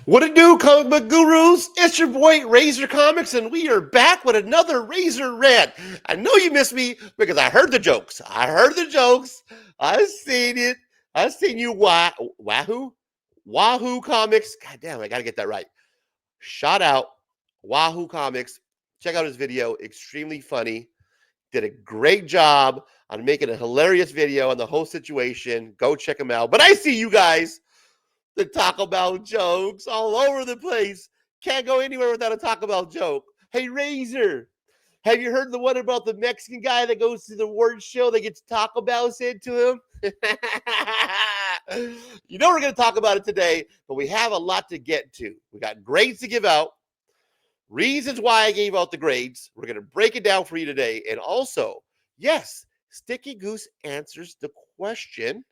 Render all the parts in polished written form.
What it do, comic book gurus? It's your boy Razor Comics, and we are back with another Razor rant. I know you missed me because I heard the jokes. I've seen it. I've seen you. Wahoo Comics. God damn, I gotta get that right. Shout out Wahoo Comics. Check out his video. Extremely funny. Did a great job on making a hilarious video on the whole situation. Go check him out. But I see you guys the Taco Bell jokes all over the place. Can't go anywhere without a Taco Bell joke. Hey, Razor, have you heard the one about the Mexican guy that goes to the award show that gets Taco Bell sent to him? You know we're going to talk about it today, but we have a lot to get to. We got grades to give out, reasons why I gave out the grades. We're going to break it down for you today. And also, yes, Sticky Goose answers the question.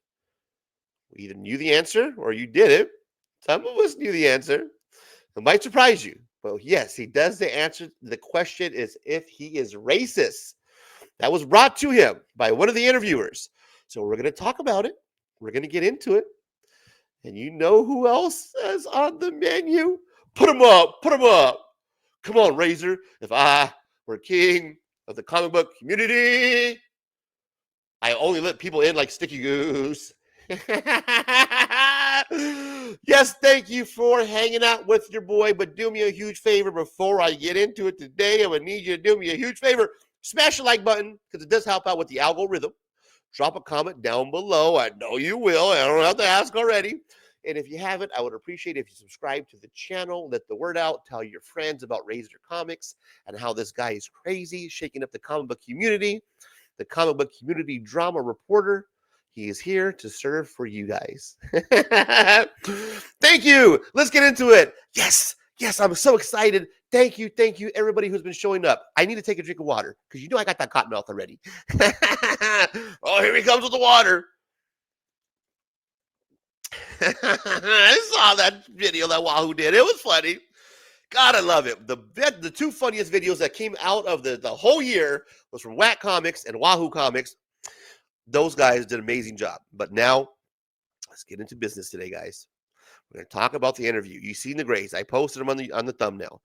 We either knew the answer or you did it. Some of us knew the answer. It might surprise you. But yes, he does the answer. The question is if he is racist. That was brought to him by one of the interviewers. So we're going to talk about it. We're going to get into it. And you know who else is on the menu? Put him up. Put him up. Come on, Razor. If I were king of the comic book community, I only let people in like Sticky Goose. Yes, thank you for hanging out with your boy, but do me a huge favor before I get into it today. I'm going to need you to do me a huge favor. Smash the like button because it does help out with the algorithm. Drop a comment down below. I know you will. I don't have to ask already. And if you haven't, I would appreciate if you subscribe to the channel, let the word out, tell your friends about Razor Comics and how this guy is crazy, shaking up the comic book community, the comic book community drama reporter. He is here to serve for you guys. Thank you. Let's get into it. Yes, I'm so excited. Thank you, everybody who's been showing up. I need to take a drink of water because you know I got that cotton mouth already. Oh, here he comes with the water. I saw that video that Wahoo did. It was funny. God, I love it. The two funniest videos that came out of the whole year was from Whack Comics and Wahoo Comics. Those guys did an amazing job. But now, let's get into business today, guys. We're going to talk about the interview. You've seen the grades. I posted them on the thumbnail.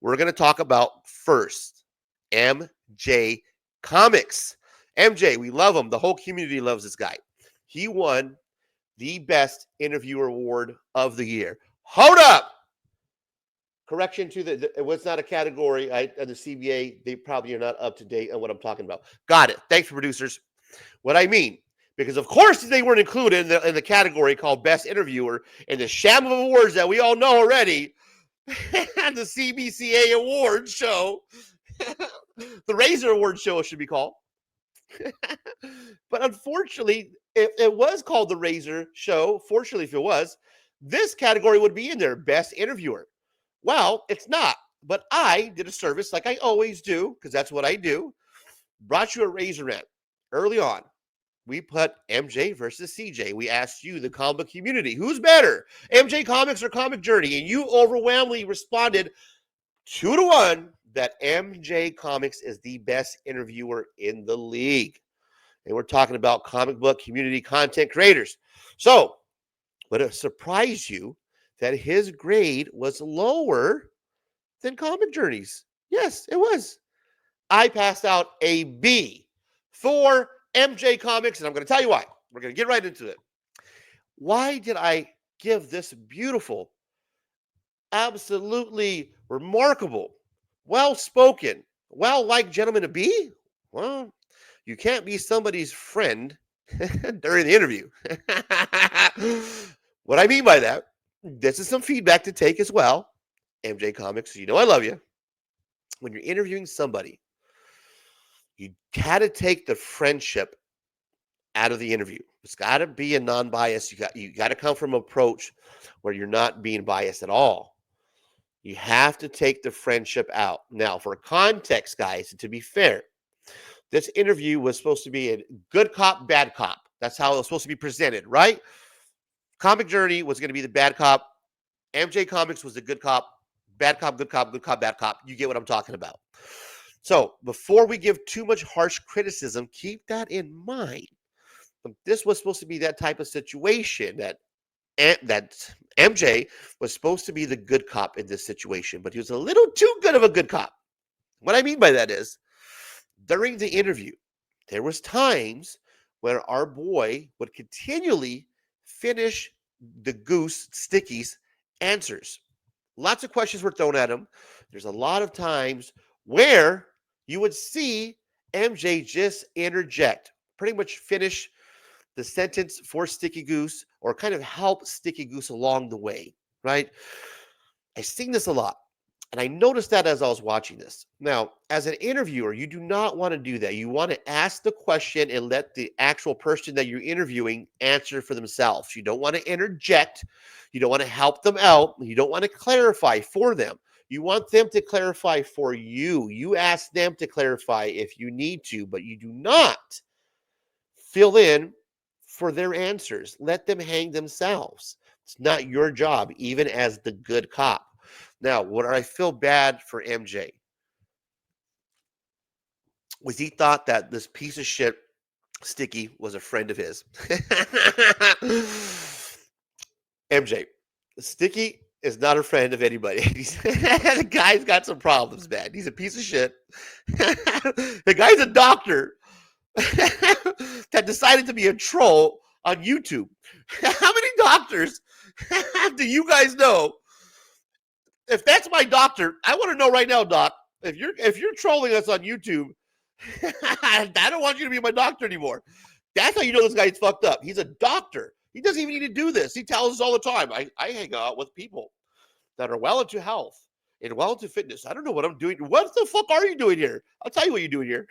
We're going to talk about first MJ Comics. MJ, we love him. The whole community loves this guy. He won the best interviewer award of the year. Hold up. Correction to it was not a category. The CBA, they probably are not up to date on what I'm talking about. Got it. Thanks, producers. What I mean, because of course they weren't included in the category called Best Interviewer in the sham of awards that we all know already, the CBCA Awards show, the Razor Awards show it should be called. But unfortunately, if it was called the Razor Show, fortunately, if it was, this category would be in there, Best Interviewer. Well, it's not, but I did a service like I always do, because that's what I do, brought you a Razor rant early on. We put MJ versus CJ. We asked you, the comic book community, who's better, MJ Comics or Comic Journey? And you overwhelmingly responded 2-1 that MJ Comics is the best interviewer in the league. And we're talking about comic book community content creators. So, would it surprise you that his grade was lower than Comic Journey's? Yes, it was. I passed out a B for MJ Comics, and I'm going to tell you why. We're going to get right into it. Why did I give this beautiful, absolutely remarkable, well-spoken, well-liked gentleman a B? Well, you can't be somebody's friend during the interview. What I mean by that, this is some feedback to take as well. MJ Comics, you know I love you. When you're interviewing somebody, you got to take the friendship out of the interview. It's got to be a non-bias. You got to come from an approach where you're not being biased at all. You have to take the friendship out. Now, for context, guys, to be fair, this interview was supposed to be a good cop, bad cop. That's how it was supposed to be presented, right? Comic Journey was going to be the bad cop. MJ Comics was the good cop, bad cop, good cop, good cop, bad cop. You get what I'm talking about. So before we give too much harsh criticism, keep that in mind. This was supposed to be that type of situation that that MJ was supposed to be the good cop in this situation, but he was a little too good of a good cop. What I mean by that is, during the interview, there was times where our boy would continually finish the Goose Sticky's answers. Lots of questions were thrown at him. There's a lot of times where you would see MJ just interject, pretty much finish the sentence for Sticky Goose or kind of help Sticky Goose along the way, right? I've seen this a lot. And I noticed that as I was watching this. Now, as an interviewer, you do not want to do that. You want to ask the question and let the actual person that you're interviewing answer for themselves. You don't want to interject. You don't want to help them out. You don't want to clarify for them. You want them to clarify for you. You ask them to clarify if you need to, but you do not fill in for their answers. Let them hang themselves. It's not your job, even as the good cop. Now, what I feel bad for MJ was he thought that this piece of shit Sticky was a friend of his. MJ, Sticky is not a friend of anybody. The guy's got some problems, man. He's a piece of shit. The guy's a doctor that decided to be a troll on YouTube. How many doctors do you guys know? If that's my doctor, I want to know right now, Doc. If you're trolling us on YouTube, I don't want you to be my doctor anymore. That's how you know this guy's fucked up. He's a doctor. He doesn't even need to do this. He tells us all the time. I hang out with people that are well into health and well into fitness. I don't know what I'm doing. What the fuck are you doing here? I'll tell you what you're doing here.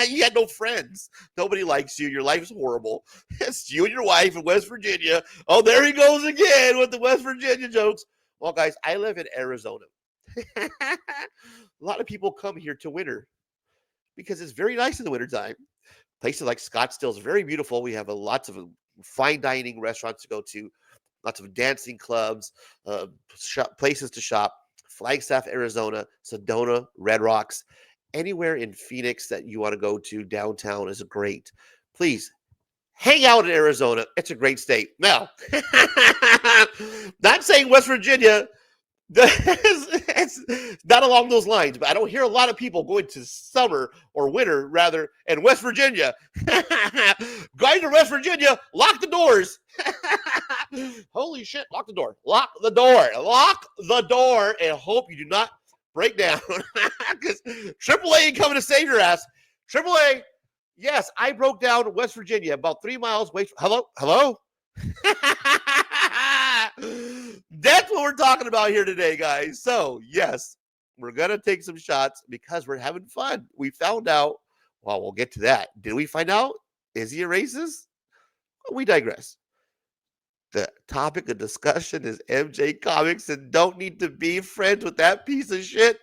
You had no friends. Nobody likes you. Your life's horrible. It's you and your wife in West Virginia. Oh, there he goes again with the West Virginia jokes. Well, guys, I live in Arizona. A lot of people come here to winter because it's very nice in the wintertime. Places like Scottsdale is very beautiful. We have lots of fine dining restaurants to go to, lots of dancing clubs, places to shop. Flagstaff, Arizona, Sedona, Red Rocks, anywhere in Phoenix that you want to go to downtown is great. Please hang out in Arizona. It's a great state. Now, not saying West Virginia. It's not along those lines, but I don't hear a lot of people going to summer or winter, rather, in West Virginia. Guys in West Virginia, lock the doors. Holy shit, lock the door. Lock the door. Lock the door and hope you do not break down. Because AAA ain't coming to save your ass. AAA, yes, I broke down in West Virginia, about 3 miles away. Hello? That's what we're talking about here today, guys. So, yes, we're going to take some shots because we're having fun. We found out, well, we'll get to that. Did we find out? Is he a racist? Well, we digress. The topic of discussion is MJ Comics and don't need to be friends with that piece of shit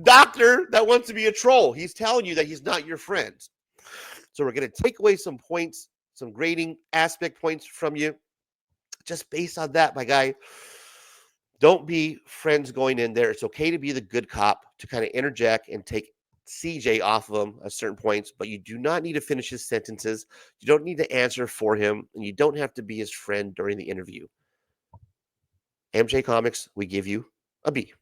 doctor that wants to be a troll. He's telling you that he's not your friend. So we're going to take away some points, some grading aspect points from you. Just based on that, my guy, don't be friends going in there. It's okay to be the good cop, to kind of interject and take CJ off of him at certain points, but you do not need to finish his sentences. You don't need to answer for him, and you don't have to be his friend during the interview. MJ Comics, we give you a B.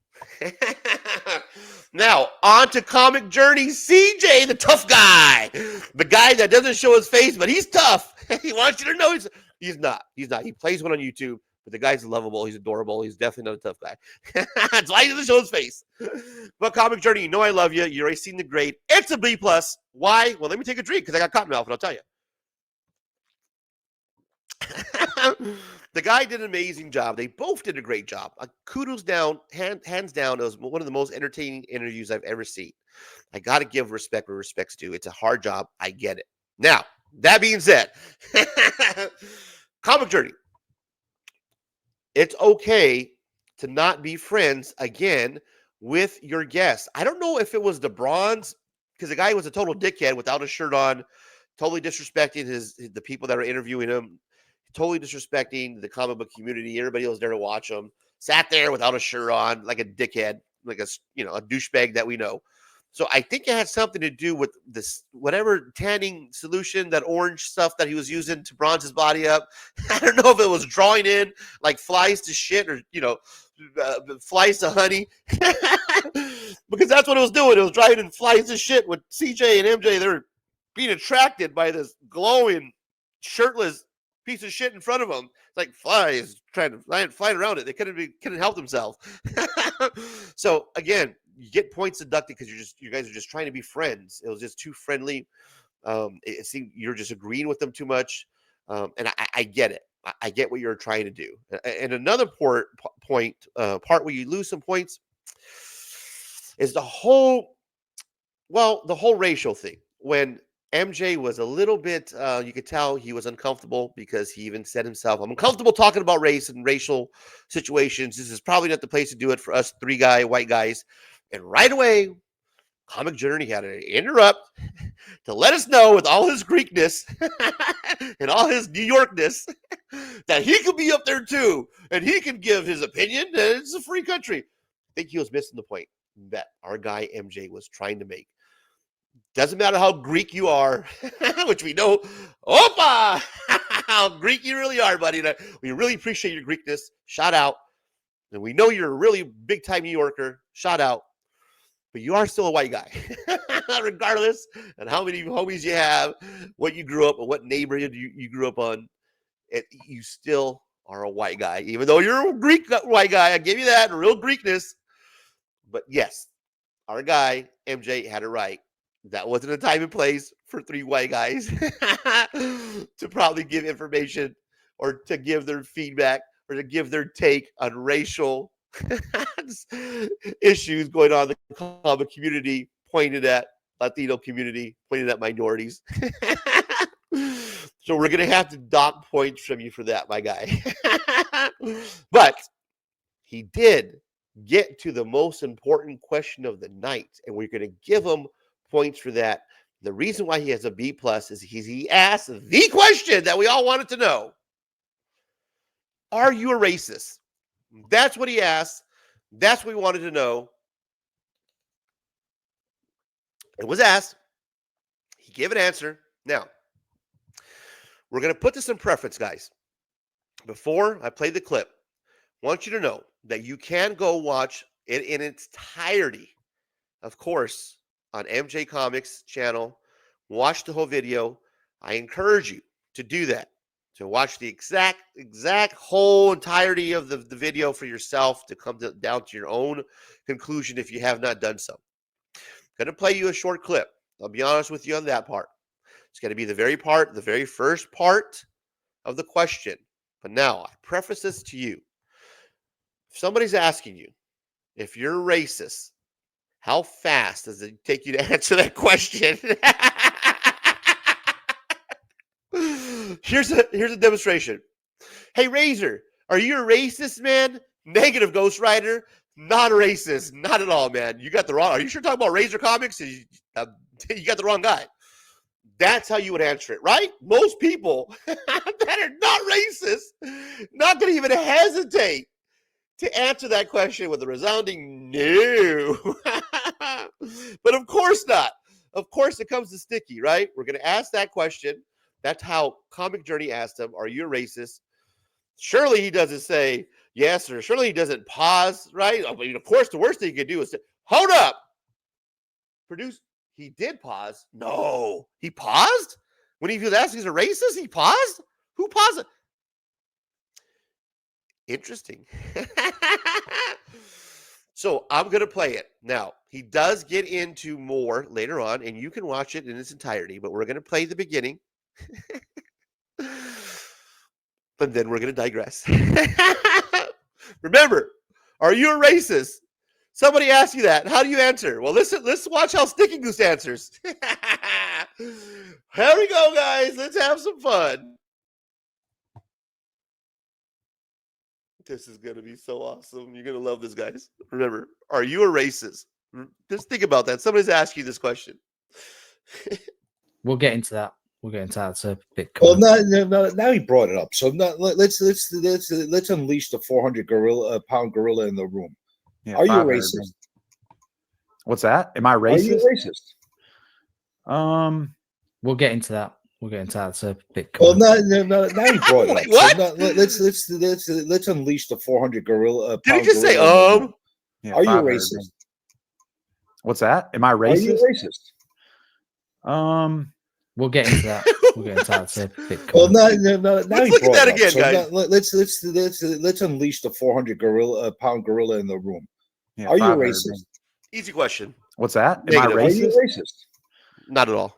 Now, on to Comic Journey CJ, the tough guy. The guy that doesn't show his face, but he's tough. He wants you to know he's not. He's not. He plays one on YouTube, but the guy's lovable. He's adorable. He's definitely not a tough guy. That's why he doesn't show his face. But Comic Journey, you know I love you. You've already seen the grade. It's a B+. Why? Well, let me take a drink because I got cotton mouth, and I'll tell you. The guy did an amazing job. They both did a great job. Kudos down, hands down. It was one of the most entertaining interviews I've ever seen. I got to give respect where respect's due. It's a hard job. I get it. Now, that being said, Comic Journey. It's okay to not be friends again with your guests. I don't know if it was the bronze, because the guy was a total dickhead without a shirt on, totally disrespecting the people that are interviewing him, totally disrespecting the comic book community. Everybody was there to watch him. Sat there without a shirt on, like a dickhead, like a douchebag that we know. So I think it had something to do with this, whatever tanning solution, that orange stuff that he was using to bronze his body up. I don't know if it was drawing in like flies to shit or, flies to honey. Because that's what it was doing. It was driving in flies to shit with CJ and MJ. They were being attracted by this glowing, shirtless piece of shit in front of them. It's like flies trying to fly around it. They couldn't help themselves. So again, you get points deducted because you guys are just trying to be friends. It was just too friendly. It seemed you're just agreeing with them too much. And I get it. I get what you're trying to do. And another part where you lose some points is the whole racial thing. When MJ was a little bit, you could tell he was uncomfortable because he even said himself, I'm uncomfortable talking about race and racial situations. This is probably not the place to do it for us white guys. And right away, Comic Journey had to interrupt to let us know with all his Greekness and all his New Yorkness that he could be up there too. And he can give his opinion. And it's a free country. I think he was missing the point that our guy MJ was trying to make. Doesn't matter how Greek you are, which we know, opa, how Greek you really are, buddy. We really appreciate your Greekness. Shout out. And we know you're a really big-time New Yorker. Shout out. But you are still a white guy, regardless of how many homies you have, what you grew up, or what neighborhood you grew up on. You still are a white guy, even though you're a Greek white guy. I give you that, real Greekness. But yes, our guy, MJ, had it right. That wasn't a time and place for three white guys to probably give information or to give their feedback or to give their take on racial issues going on in the comic community, pointed at Latino community, pointed at minorities. So we're going to have to dock points from you for that, my guy. But he did get to the most important question of the night, and we're going to give him points for that. The reason why he has a B+ is he asked the question that we all wanted to know. Are you a racist? That's what he asked. That's what we wanted to know. It was asked. He gave an answer. Now, we're going to put this in preference, guys. Before I play the clip, I want you to know that you can go watch it in its entirety, of course, on MJ Comics channel. Watch the whole video. I encourage you to do that, to watch the exact whole entirety of the video for yourself, to come down to your own conclusion if you have not done so. I'm going to play you a short clip. I'll be honest with you on that part. It's going to be the very first part of the question. But now, I preface this to you. If somebody's asking you if you're racist, how fast does it take you to answer that question? Here's a demonstration. Hey, Razor, are you a racist, man? Negative, Ghost Rider. Not a racist. Not at all, man. You got the wrong. Are you sure talking about Razor Comics? You got the wrong guy. That's how you would answer it, right? Most people that are not racist, not going to even hesitate to answer that question with a resounding no. But of course not. Of course it comes to sticky, right? We're going to ask that question. That's how Comic Journey asked him, are you a racist? Surely he doesn't say yes, or surely he doesn't pause, right? I mean, of course, the worst thing he could do is say, hold up. Produce. He did pause. No, he paused? When he was asked he's a racist, he paused? Who paused it? Interesting. So I'm going to play it. Now, he does get into more later on, and you can watch it in its entirety, but we're going to play the beginning. But then we're going to digress. Remember, are you a racist? Somebody asks you that. How do you answer? Well, let's watch how Sticky Goose answers. Here we go, guys. Let's have some fun. This is going to be so awesome. You're going to love this, guys. Remember, are you a racist? Just think about that. Somebody's asking you this question. We'll get into that. It's a bit cool. Well, now he brought it up. So let's unleash the 400 pound gorilla in the room. Yeah, are you a racist? What's that? Am I Are you racist? racist? We'll get into that. We'll get into that. It's a bit. Well, common. now he brought it up. Wait, what? So let's unleash the 400 gorilla. Did he just say gorilla in the room. Yeah, Are you 500. racist? What's that? Am I Are you racist? racist? We'll get into that. We'll get into that. It's a bit. Well, common. now Let's he look at brought that it up. again, So guys. let's unleash the 400 pound gorilla in the room. Yeah, Are you 500. racist? Easy question. What's that? Am Negative. I Are you racist? racist? Not at all.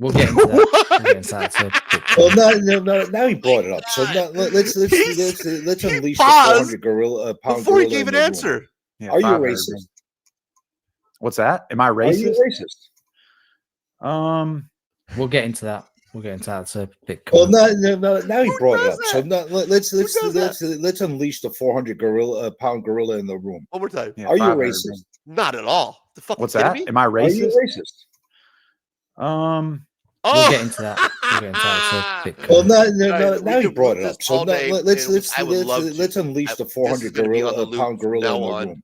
We'll get into that. We'll get into that. It's a bit. Well, common. now he brought it up. So let's unleash the paused 400 pound Before he gorilla gave in an the room. answer. Yeah, Are you 500. racist? What's that? Am I Are you racist? racist? We'll get into that. We'll get into that. It's a bit. Well, common. now he Who brought it does up. So that? let's unleash the 400 pound gorilla in the room. One more time. Yeah, Are you 500. racist? Not at all. The fuck What's you kidding that? me? Am I Are you racist? racist? Oh. We'll get into that. We'll get into that. It's a bit. Well, common. Guys, now we he could brought prove it this up. So all day, and I would love to. let's unleash the This is 400 gonna be on the loop pound from gorilla in now the on. room.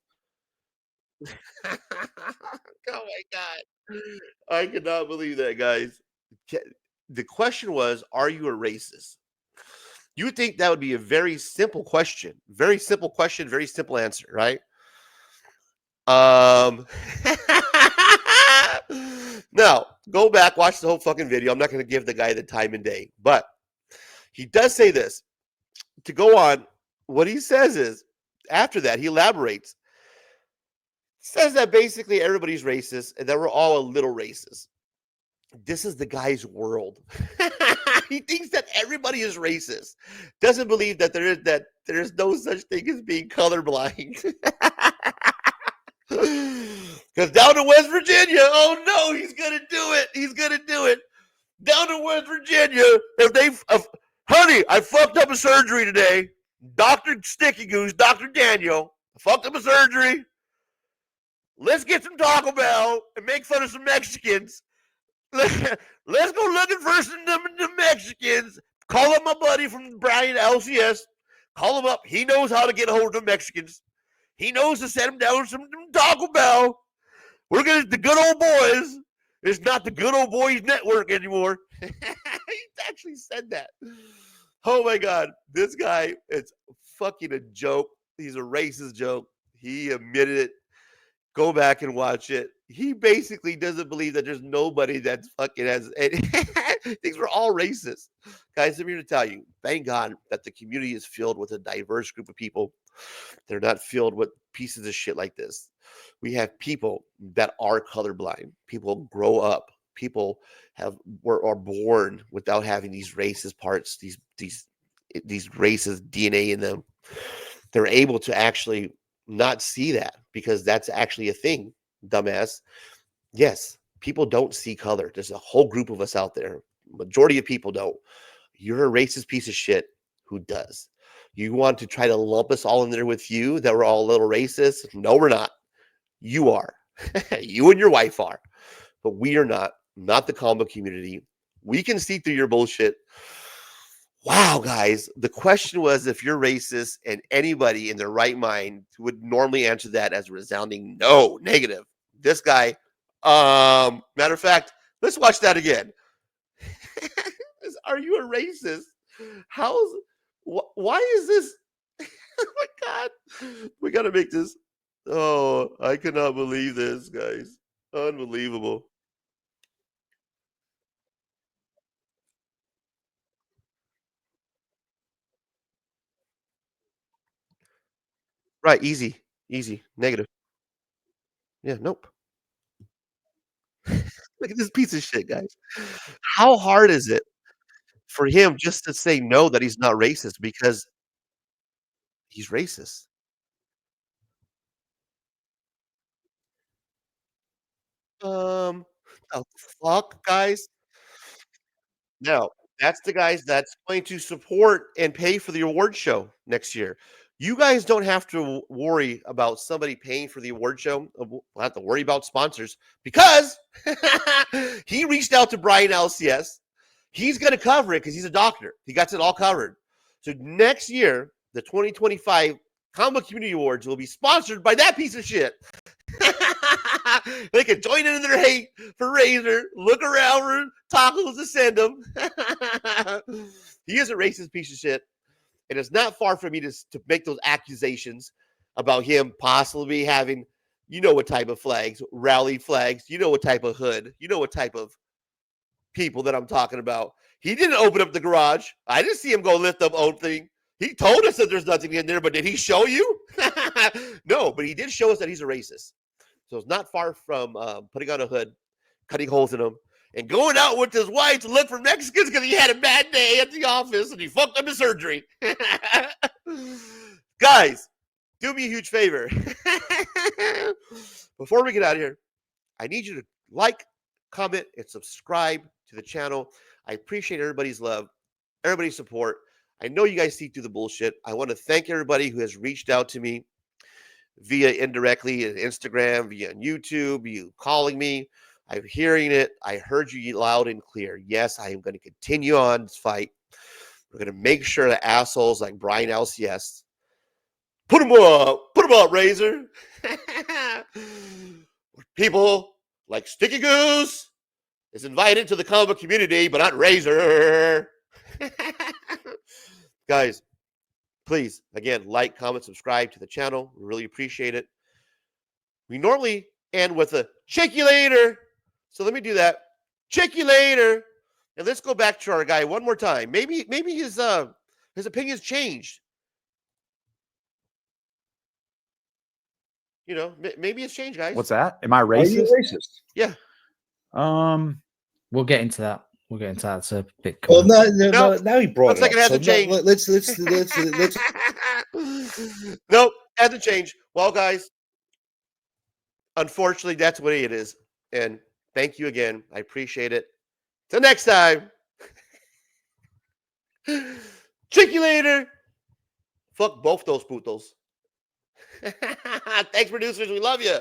Oh my god! I cannot believe that, guys. The question was, "Are you a racist?" You would think that would be a very simple question. Very simple question, very simple answer, right? Now, go back, watch the whole fucking video. I'm not going to give the guy the time and day, but he does say this. To go on, what he says is, after that, he elaborates. Says that basically everybody's racist and that we're all a little racist. This is the guy's world. He thinks that everybody is racist. Doesn't believe that there is no such thing as being colorblind. Because down in West Virginia, oh no, he's gonna do it. He's gonna do it. Down in West Virginia, honey, I fucked up a surgery today. Dr. Sticky Goose, Dr. Daniel, I fucked up a surgery. Let's get some Taco Bell and make fun of some Mexicans. Let's go looking for some the Mexicans. Call up my buddy from Brian LCS. Call him up. He knows how to get a hold of the Mexicans. He knows to set him down some Taco Bell. We're gonna the good old boys. It's not the good old boys network anymore. He actually said that. Oh my god, this guy is fucking a joke. He's a racist joke. He admitted it. Go back and watch it. He basically doesn't believe that there's nobody that's fucking has. Things we're all racist, guys. I'm here to tell you. Thank God that the community is filled with a diverse group of people. They're not filled with pieces of shit like this. We have people that are colorblind. People grow up. People are born without having these racist parts. These racist DNA in them. They're able to actually not see that because that's actually a thing, dumbass. Yes, people don't see color. There's a whole group of us out there. Majority of people don't. You're a racist piece of shit who does. You want to try to lump us all in there with you that we're all a little racist? No, we're not. You are. You and your wife are. But we are not. Not the comic community. We can see through your bullshit. Wow, guys. The question was if you're racist, and anybody in their right mind would normally answer that as a resounding no, negative. This guy, matter of fact, let's watch that again. Are you a racist? Why is this? Oh my God. We got to make this. Oh, I cannot believe this, guys. Unbelievable. Right. Easy. Easy. Negative. Yeah. Nope. Look at this piece of shit, guys. How hard is it for him just to say no that he's not racist because he's racist? Um, the fuck, guys? No, that's the guys that's going to support and pay for the award show next year. You guys don't have to worry about somebody paying for the award show. We'll have to worry about sponsors because he reached out to Brian LCS. He's going to cover it because he's a doctor. He got it all covered. So next year, the 2025 Comic Community Awards will be sponsored by that piece of shit. They can join in their hate for Razor, look around for tacos to send them. He is a racist piece of shit. And it's not far from me to make those accusations about him possibly having, you know what type of flags, rally flags, you know what type of hood, you know what type of people that I'm talking about. He didn't open up the garage. I didn't see him go lift up old thing. He told us that there's nothing in there, but did he show you? No, but he did show us that he's a racist. So it's not far from putting on a hood, cutting holes in them, and going out with his wife to look for Mexicans because he had a bad day at the office and he fucked up his surgery. Guys, do me a huge favor. Before we get out of here, I need you to like, comment, and subscribe to the channel. I appreciate everybody's love, everybody's support. I know you guys see through the bullshit. I want to thank everybody who has reached out to me via indirectly on Instagram, via YouTube, you calling me. I'm hearing it. I heard you loud and clear. Yes, I am going to continue on this fight. We're going to make sure that assholes like Brian LCS put them up, Razor. People like Sticky Goose is invited to the comic community, but not Razor. Guys, please, again, like, comment, subscribe to the channel. We really appreciate it. We normally end with a check you later. So let me do that. Check you later. And let's go back to our guy one more time. Maybe his opinion's changed. You know, maybe it's changed, guys. What's that? Am I Are you racist? racist? Yeah. We'll get into that. We'll get into that. It's a bit. Well, cool. now he brought Looks like it it up. hasn't So changed. let's Nope, hasn't changed. Well, guys, unfortunately, that's what it is. And thank you again. I appreciate it. Till next time. Check you later. Fuck both those putos. Thanks, producers. We love you.